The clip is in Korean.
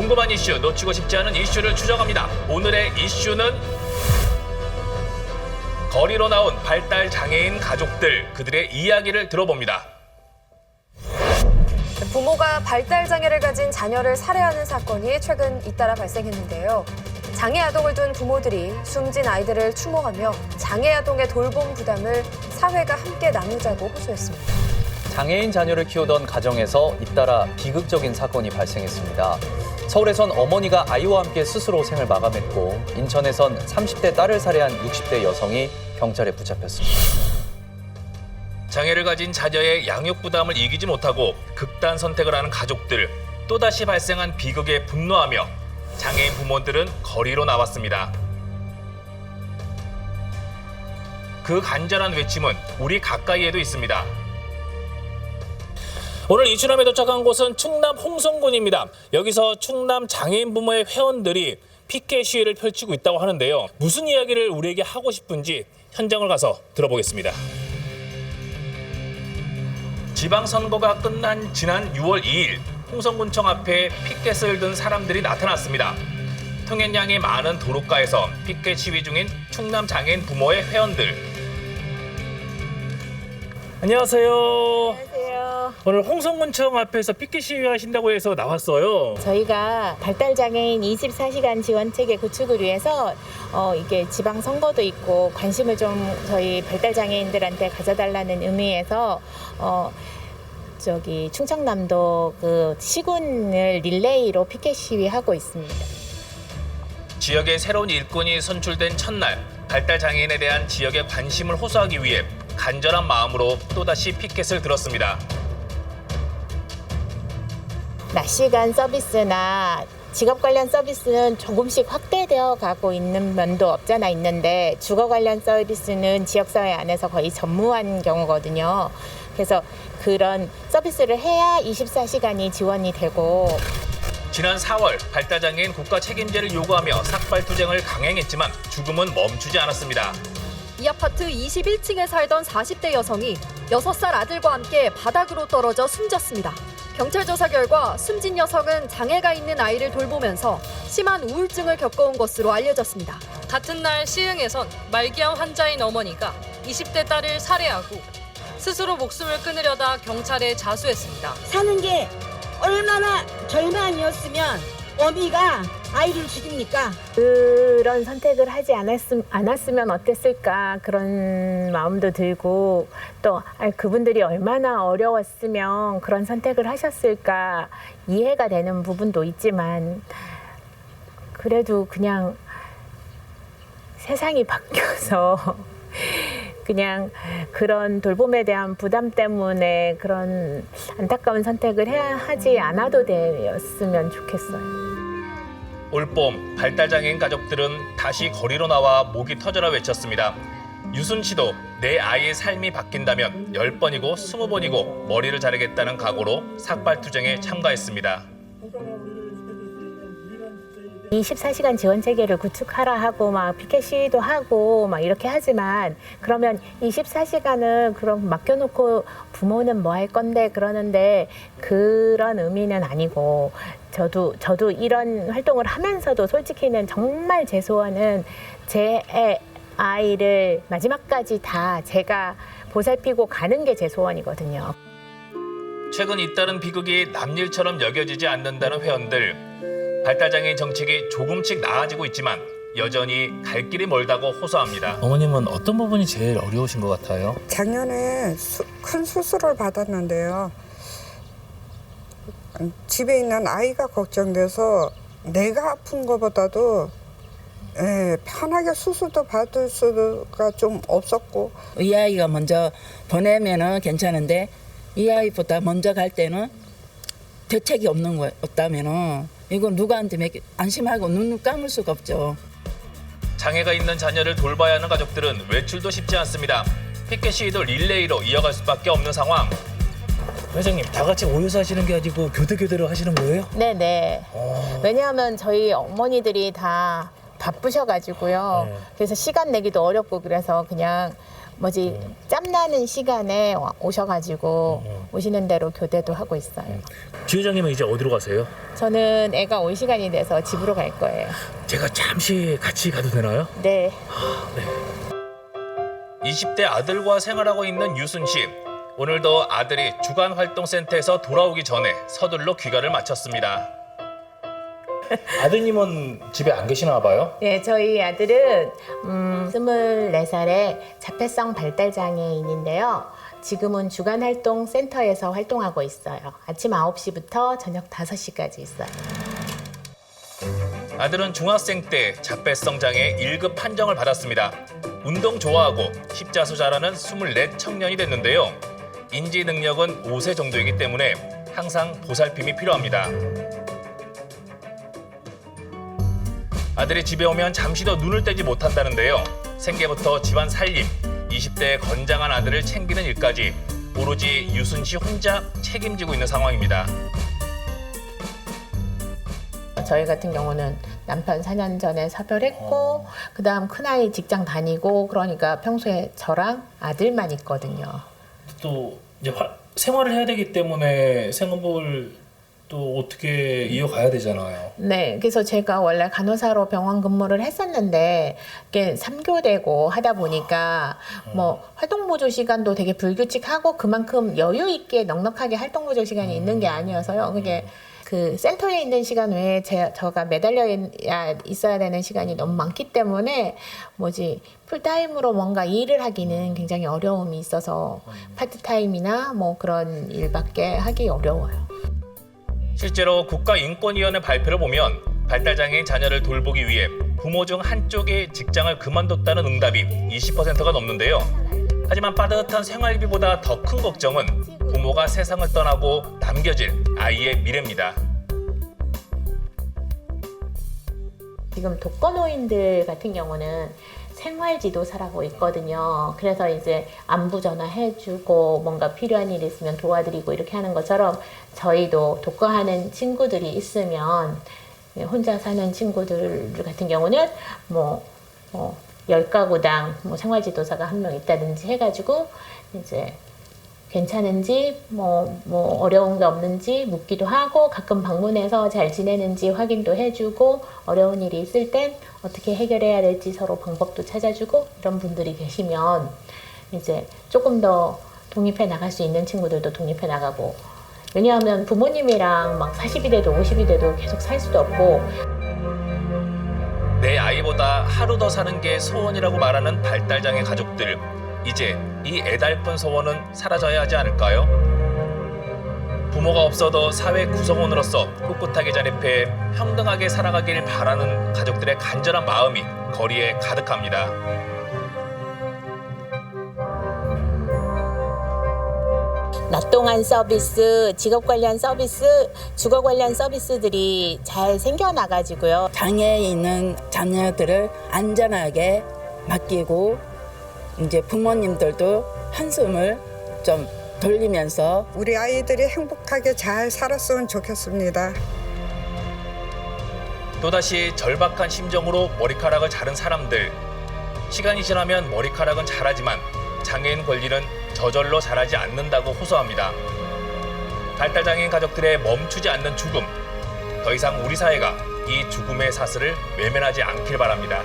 궁금한 이슈, 놓치고 싶지 않은 이슈를 추적합니다. 오늘의 이슈는 거리로 나온 발달 장애인 가족들, 그들의 이야기를 들어봅니다. 부모가 발달 장애를 가진 자녀를 살해하는 사건이 최근 잇따라 발생했는데요. 장애 아동을 둔 부모들이 숨진 아이들을 추모하며 장애 아동의 돌봄 부담을 사회가 함께 나누자고 호소했습니다. 장애인 자녀를 키우던 가정에서 잇따라 비극적인 사건이 발생했습니다. 서울에선 어머니가 아이와 함께 스스로 생을 마감했고 인천에선 30대 딸을 살해한 60대 여성이 경찰에 붙잡혔습니다. 장애를 가진 자녀의 양육 부담을 이기지 못하고 극단 선택을 하는 가족들, 또다시 발생한 비극에 분노하며 장애인 부모들은 거리로 나왔습니다. 그 간절한 외침은 우리 가까이에도 있습니다. 오늘 이주남에 도착한 곳은 충남 홍성군입니다. 여기서 충남 장애인 부모의 회원들이 피켓 시위를 펼치고 있다고 하는데요. 무슨 이야기를 우리에게 하고 싶은지 현장을 가서 들어보겠습니다. 지방선거가 끝난 지난 6월 2일 홍성군청 앞에 피켓을 든 사람들이 나타났습니다. 통행량이 많은 도로가에서 피켓 시위 중인 충남 장애인 부모의 회원들. 안녕하세요. 안녕하세요. 오늘 홍성군청 앞에서 피켓 시위 하신다고 해서 나왔어요. 저희가 발달장애인 24시간 지원체계 구축을 위해서 이게 지방 선거도 있고 관심을 좀 저희 발달장애인들한테 가져달라는 의미에서 충청남도 그 시군을 릴레이로 피켓 시위하고 있습니다. 지역의 새로운 일꾼이 선출된 첫날, 발달장애인에 대한 지역의 관심을 호소하기 위해 간절한 마음으로 또다시 피켓을 들었습니다. 낮 시간 서비스나 직업 관련 서비스는 조금씩 확대되어 가고 있는 면도 없잖아 있는데 주거 관련 서비스는 지역사회 안에서 거의 전무한 경우거든요. 그래서 그런 서비스를 해야 24시간이 지원이 되고 지난 4월 발달장애인 국가 책임제를 요구하며 삭발투쟁을 강행했지만 죽음은 멈추지 않았습니다. 이 아파트 21층에 살던 40대 여성이 6살 아들과 함께 바닥으로 떨어져 숨졌습니다. 경찰 조사 결과 숨진 여성은 장애가 있는 아이를 돌보면서 심한 우울증을 겪어온 것으로 알려졌습니다. 같은 날 시흥에선 말기암 환자인 어머니가 20대 딸을 살해하고 스스로 목숨을 끊으려다 경찰에 자수했습니다. 사는 게 얼마나 절망이었으면 어미가 아이를 죽입니까? 그런 선택을 하지 않았으면 어땠을까 그런 마음도 들고 또 그분들이 얼마나 어려웠으면 그런 선택을 하셨을까 이해가 되는 부분도 있지만 그래도 그냥 세상이 바뀌어서 그냥 그런 돌봄에 대한 부담 때문에 그런 안타까운 선택을 하지 않아도 되었으면 좋겠어요. 올봄 발달장애인 가족들은 다시 거리로 나와 목이 터져라 외쳤습니다. 유순 씨도 내 아이의 삶이 바뀐다면 10번이고 20번이고 머리를 자르겠다는 각오로 삭발투쟁에 참가했습니다. 24시간 지원 체계를 구축하라 하고 막 피켓 시위도 하고 막 이렇게 하지만 그러면 24시간을 그럼 맡겨놓고 부모는 뭐 할 건데 그러는데 그런 의미는 아니고 저도 이런 활동을 하면서도 솔직히는 정말 제 소원은 제 아이를 마지막까지 다 제가 보살피고 가는 게 제 소원이거든요. 최근 잇따른 비극이 남일처럼 여겨지지 않는다는 회원들. 발달장애인 정책이 조금씩 나아지고 있지만 여전히 갈 길이 멀다고 호소합니다. 어머님은 어떤 부분이 제일 어려우신 것 같아요? 작년에 큰 수술을 받았는데요. 집에 있는 아이가 걱정돼서 내가 아픈 것보다도 편하게 수술도 받을 수가 좀 없었고 이 아이가 먼저 보내면은 괜찮은데 이 아이보다 먼저 갈 때는 대책이 없다면은 이건 누구한테 안심하고 눈을 감을 수가 없죠. 장애가 있는 자녀를 돌봐야 하는 가족들은 외출도 쉽지 않습니다. 피켓 시위도 릴레이로 이어갈 수밖에 없는 상황. 회장님, 다 같이 모여서 하시는 게 아니고 교대로 하시는 거예요? 네네. 왜냐하면 저희 어머니들이 다 바쁘셔가지고요. 네. 그래서 시간 내기도 어렵고 그래서 그냥 짬나는 시간에 오셔가지고 오시는 대로 교대도 하고 있어요. 지회장님은 이제 어디로 가세요? 저는 애가 올 시간이 돼서 집으로 갈 거예요. 제가 잠시 같이 가도 되나요? 네. 20대 아들과 생활하고 있는 유순 씨. 오늘도 아들이 주간활동센터에서 돌아오기 전에 서둘러 귀가를 마쳤습니다. 아드님은 집에 안 계시나 봐요? 네, 저희 아들은 24살에 자폐성 발달 장애인인데요. 지금은 주간활동센터에서 활동하고 있어요. 아침 9시부터 저녁 5시까지 있어요. 아들은 중학생 때 자폐성 장애 1급 판정을 받았습니다. 운동 좋아하고 십자수 잘하는 24 청년이 됐는데요. 인지 능력은 5세 정도이기 때문에 항상 보살핌이 필요합니다. 아들이 집에 오면 잠시도 눈을 떼지 못한다는데요. 생계부터 집안 살림, 20대의 건장한 아들을 챙기는 일까지 오로지 유순 씨 혼자 책임지고 있는 상황입니다. 저희 같은 경우는 남편 4년 전에 사별했고 그다음 큰아이 직장 다니고 그러니까 평소에 저랑 아들만 있거든요. 또 이제 생활을 해야 되기 때문에 생업을 또 어떻게 이어가야 되잖아요. 네, 그래서 제가 원래 간호사로 병원 근무를 했었는데 이게 3교대고 하다 보니까 뭐 활동보조 시간도 되게 불규칙하고 그만큼 여유 있게 넉넉하게 활동보조 시간이 있는 게 아니어서요. 그게 그 센터에 있는 시간 외에 저가 매달려 있어야 되는 시간이 너무 많기 때문에 풀타임으로 뭔가 일을 하기는 굉장히 어려움이 있어서 파트타임이나 뭐 그런 일밖에 하기 어려워요. 실제로 국가인권위원회 발표를 보면 발달장애인 자녀를 돌보기 위해 부모 중 한쪽이 직장을 그만뒀다는 응답이 20%가 넘는데요. 하지만 빠듯한 생활비보다 더 큰 걱정은 부모가 세상을 떠나고 남겨질 아이의 미래입니다. 지금 독거노인들 같은 경우는 생활지도사라고 있거든요. 그래서 이제 안부 전화해주고 뭔가 필요한 일 있으면 도와드리고 이렇게 하는 것처럼 저희도 독거하는 친구들이 있으면 혼자 사는 친구들 같은 경우는 10가구당 생활지도사가 한 명 있다든지 해가지고 이제 괜찮은지 어려운 게 없는지 묻기도 하고 가끔 방문해서 잘 지내는지 확인도 해주고 어려운 일이 있을 땐 어떻게 해결해야 될지 서로 방법도 찾아주고 이런 분들이 계시면 이제 조금 더 독립해 나갈 수 있는 친구들도 독립해 나가고 왜냐하면 부모님이랑 40이 돼도 50이 돼도 계속 살 수도 없고 내 아이보다 하루 더 사는 게 소원이라고 말하는 발달장애 가족들. 이제 이 애달픈 소원은 사라져야 하지 않을까요? 부모가 없어도 사회 구성원으로서 꿋꿋하게 자립해 평등하게 살아가길 바라는 가족들의 간절한 마음이 거리에 가득합니다. 낮 동안 서비스, 직업 관련 서비스, 주거 관련 서비스들이 잘 생겨나가지고요. 장애에 있는 자녀들을 안전하게 맡기고 이제 부모님들도 한숨을 좀 돌리면서 우리 아이들이 행복하게 잘 살았으면 좋겠습니다. 또다시 절박한 심정으로 머리카락을 자른 사람들. 시간이 지나면 머리카락은 자라지만 장애인 권리는 저절로 자라지 않는다고 호소합니다. 발달장애인 가족들의 멈추지 않는 죽음. 더 이상 우리 사회가 이 죽음의 사슬을 외면하지 않길 바랍니다.